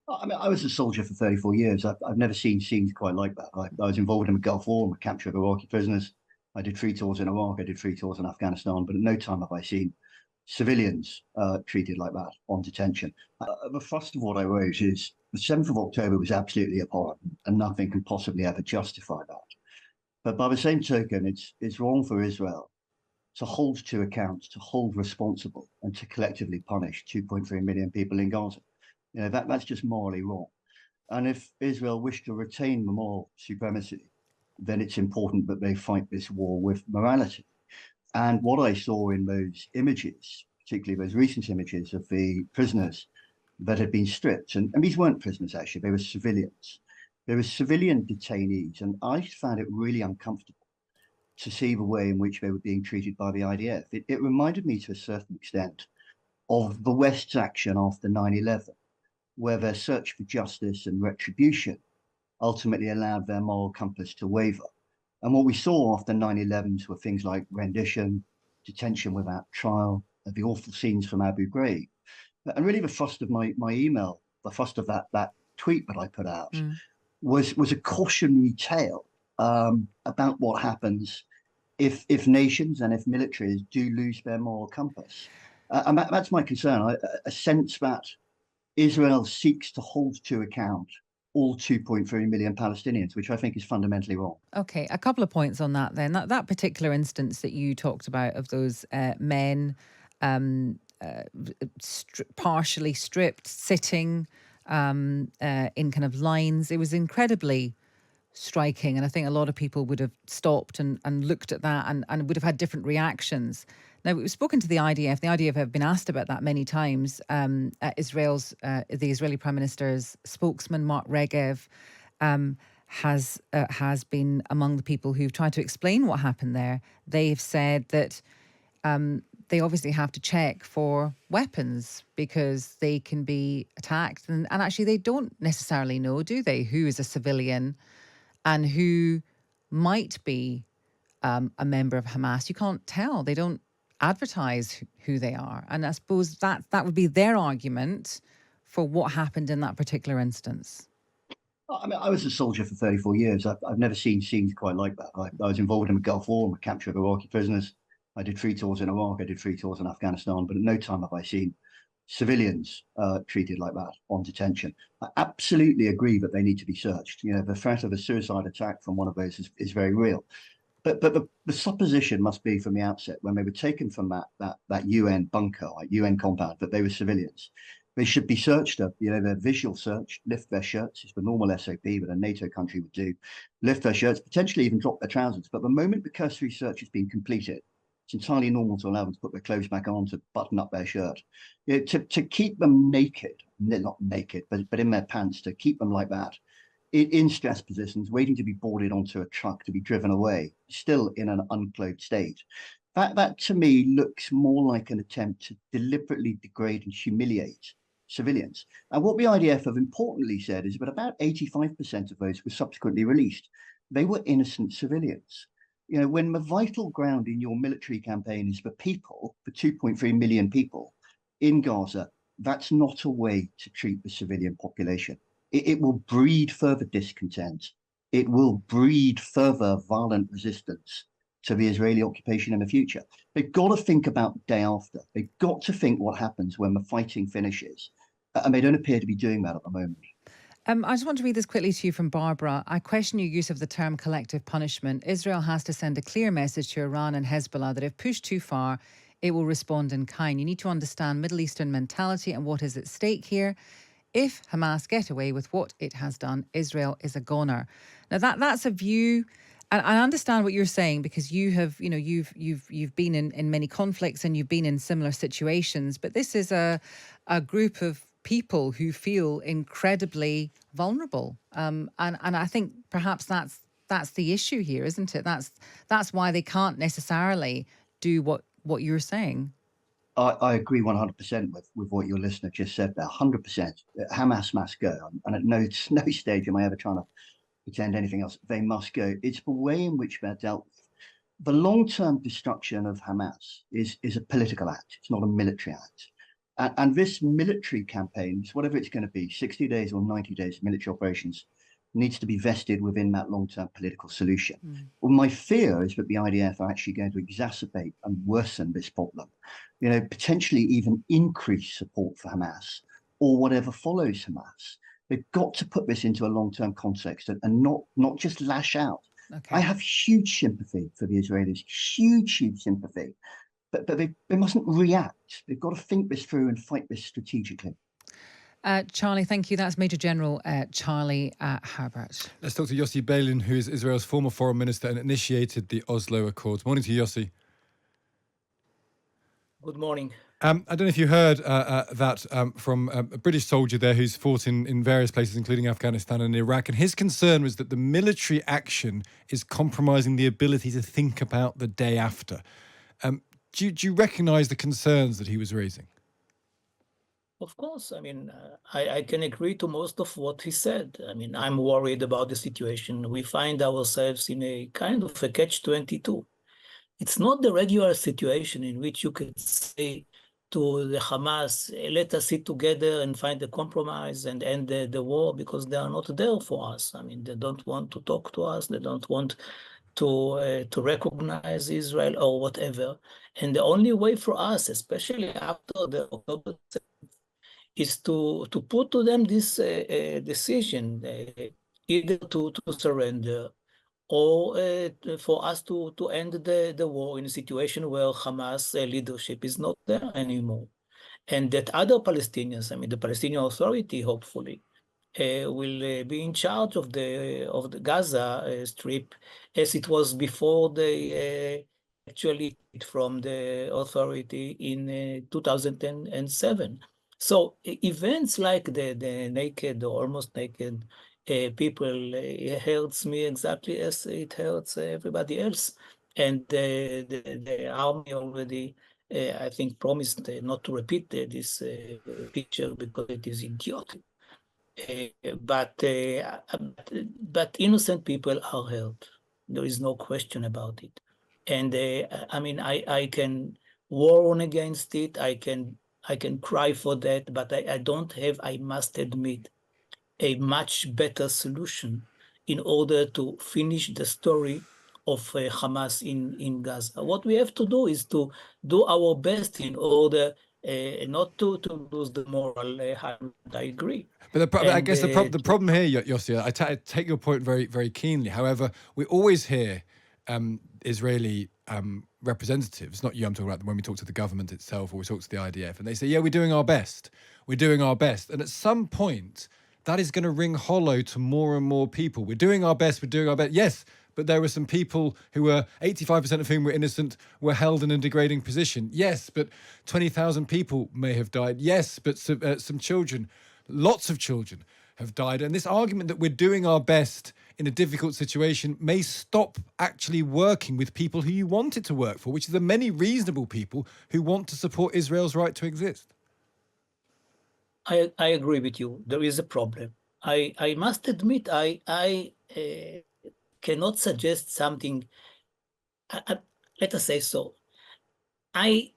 I mean, I was a soldier for 34 years. I've never seen scenes quite like that. I was involved in the Gulf War and the capture of Iraqi prisoners. I did 3 tours in Iraq. I did 3 tours in Afghanistan. But at no time have I seen civilians treated like that on detention. The thrust of what I wrote is the 7th of October was absolutely abhorrent, and nothing can possibly ever justify that. But by the same token, it's wrong for Israel to hold to account, to hold responsible, and to collectively punish 2.3 million people in Gaza. That's just morally wrong. And if Israel wished to retain the moral supremacy, then it's important that they fight this war with morality. And what I saw in those images, particularly those recent images of the prisoners that had been stripped, and these weren't prisoners actually, they were civilians. They were civilian detainees, and I found it really uncomfortable to see the way in which they were being treated by the IDF. It reminded me to a certain extent of the West's action after 9/11, where their search for justice and retribution ultimately allowed their moral compass to waver. And what we saw after 9/11 were things like rendition, detention without trial, and the awful scenes from Abu Ghraib. And really the thrust of my email, the thrust of that tweet that I put out was a cautionary tale about what happens if nations and if militaries do lose their moral compass. And that's my concern, a sense that Israel seeks to hold to account all 2.3 million Palestinians, which I think is fundamentally wrong. Okay, a couple of points on that then. That particular instance that you talked about of those men partially stripped, sitting in kind of lines, it was incredibly striking. And I think a lot of people would have stopped and looked at that and would have had different reactions. Now, we've spoken to the IDF. The IDF have been asked about that many times. The Israeli Prime Minister's spokesman, Mark Regev, has been among the people who've tried to explain what happened there. They've said that they obviously have to check for weapons because they can be attacked. And actually, they don't necessarily know, do they, who is a civilian and who might be a member of Hamas. You can't tell. They don't advertise who they are. And I suppose that would be their argument for what happened in that particular instance. I mean, I was a soldier for 34 years. I've never seen scenes quite like that. I was involved in the Gulf War and the capture of Iraqi prisoners. I did 3 tours in Iraq. I did 3 tours in Afghanistan. But at no time have I seen civilians treated like that on detention. I absolutely agree that they need to be searched. The threat of a suicide attack from one of those is very real. But the supposition must be from the outset, when they were taken from that UN bunker, like UN compound, that they were civilians. They should be searched. Their visual search, lift their shirts. It's the normal SOP that a NATO country would do. Lift their shirts, potentially even drop their trousers. But the moment the cursory search has been completed, it's entirely normal to allow them to put their clothes back on, to button up their shirt. To keep them naked, not naked, but in their pants, to keep them like that, in stress positions, waiting to be boarded onto a truck to be driven away, still in an unclothed state. That to me looks more like an attempt to deliberately degrade and humiliate civilians. And what the IDF have importantly said is that about 85% of those were subsequently released. They were innocent civilians. When the vital ground in your military campaign is the people, the 2.3 million people in Gaza, that's not a way to treat the civilian population. It will breed further discontent. It will breed further violent resistance to the Israeli occupation in the future. They've got to think about the day after. They've got to think what happens when the fighting finishes. And they don't appear to be doing that at the moment. I just want to read this quickly to you from Barbara. I question your use of the term collective punishment. Israel has to send a clear message to Iran and Hezbollah that if pushed too far, it will respond in kind. You need to understand Middle Eastern mentality and what is at stake here. If Hamas get away with what it has done, Israel is a goner. Now that's a view, and I understand what you're saying because you have, you've been in many conflicts and you've been in similar situations. But this is a group of people who feel incredibly vulnerable, and I think perhaps that's the issue here, isn't it? That's why they can't necessarily do what you're saying. I agree 100% with what your listener just said there. 100%. Hamas must go, and at no stage am I ever trying to pretend anything else. They must go. It's the way in which they're dealt with. The long-term destruction of Hamas is a political act. It's not a military act. And this military campaign, whatever it's going to be, 60 days or 90 days military operations, needs to be vested within that long-term political solution. Well, my fear is that the IDF are actually going to exacerbate and worsen this problem, potentially even increase support for Hamas or whatever follows Hamas. They've got to put this into a long-term context and not just lash out. Okay. I have huge sympathy for the Israelis, huge sympathy, but they mustn't react. They've got to think this through and fight this strategically. Charlie, thank you. That's Major General Charlie Herbert. Let's talk to Yossi Beilin, who is Israel's former foreign minister and initiated the Oslo Accords. Morning to you, Yossi. Good morning. I don't know if you heard that from a British soldier there who's fought in various places, including Afghanistan and Iraq. And his concern was that the military action is compromising the ability to think about the day after. Do you recognise the concerns that he was raising? Of course. I mean, I can agree to most of what he said. I mean, I'm worried about the situation. We find ourselves in a kind of a catch-22. It's not the regular situation in which you can say to the Hamas, let us sit together and find a compromise and end the war, because they are not there for us. I mean, they don't want to talk to us. They don't want to recognize Israel or whatever. And the only way for us, especially after the October 7th, is to put to them this decision, either to surrender or for us to end the war in a situation where Hamas leadership is not there anymore. And that other Palestinians, I mean, the Palestinian Authority, hopefully, will be in charge of the Gaza Strip, as it was before they actually from the authority in 2007. So events like the naked or almost naked people hurts me exactly as it hurts everybody else. And the army already, I think, promised not to repeat this picture because it is idiotic. But innocent people are hurt. There is no question about it. And I mean, I can warn against it. I can cry for that, but I must admit, a much better solution in order to finish the story of Hamas in Gaza. What we have to do is to do our best in order not to lose the moral high ground. I agree. But I guess the problem here, Yossi, I take your point very, very keenly. However, we always hear Israeli representatives, not you, I'm talking about when we talk to the government itself or we talk to the IDF, and they say, yeah, we're doing our best. We're doing our best. And at some point, that is going to ring hollow to more and more people. We're doing our best. We're doing our best. Yes, but there were some people who were 85% of whom were innocent, were held in a degrading position. Yes, but 20,000 people may have died. Yes, but some children, lots of children have died. And this argument that we're doing our best in a difficult situation may stop actually working with people who you want it to work for, which are the many reasonable people who want to support Israel's right to exist. I agree with you. There is a problem. I must admit, I cannot suggest something. Let us say so. I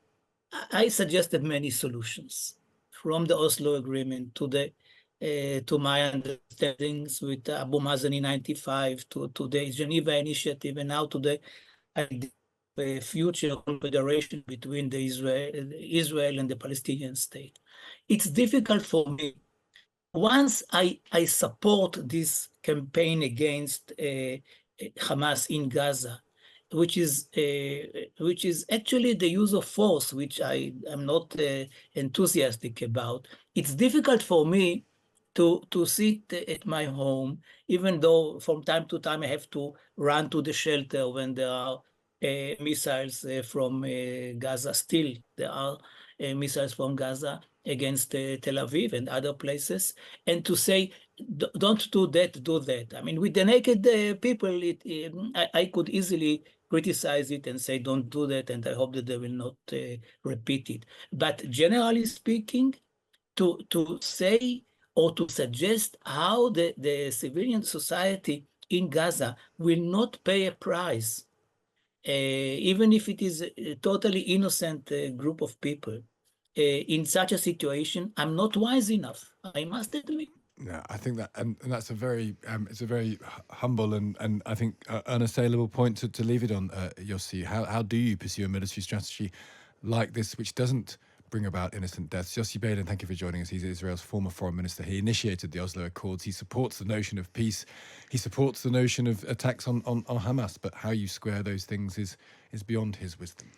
suggested many solutions, from the Oslo Agreement to my understandings with Abu Mazen in '95 to the Geneva Initiative, and now to the future confederation between the Israel and the Palestinian state. It's difficult for me. Once I support this campaign against Hamas in Gaza, which is actually the use of force, which I am not enthusiastic about. It's difficult for me to sit at my home, even though from time to time I have to run to the shelter when there are missiles from Gaza. Still, there are missiles from Gaza against Tel Aviv and other places, and to say, don't do that, do that. I mean, with the naked people, I could easily criticize it and say, don't do that, and I hope that they will not repeat it. But generally speaking, to say or to suggest how the civilian society in Gaza will not pay a price, even if it is a totally innocent group of people, in such a situation, I'm not wise enough. I must admit. Yeah, I think that, and that's a very, it's a very humble and I think unassailable point to leave it on, Yossi. How do you pursue a military strategy like this, which doesn't bring about innocent deaths? Yossi Beilin, thank you for joining us. He's Israel's former foreign minister. He initiated the Oslo Accords. He supports the notion of peace. He supports the notion of attacks on Hamas. But how you square those things is beyond his wisdom.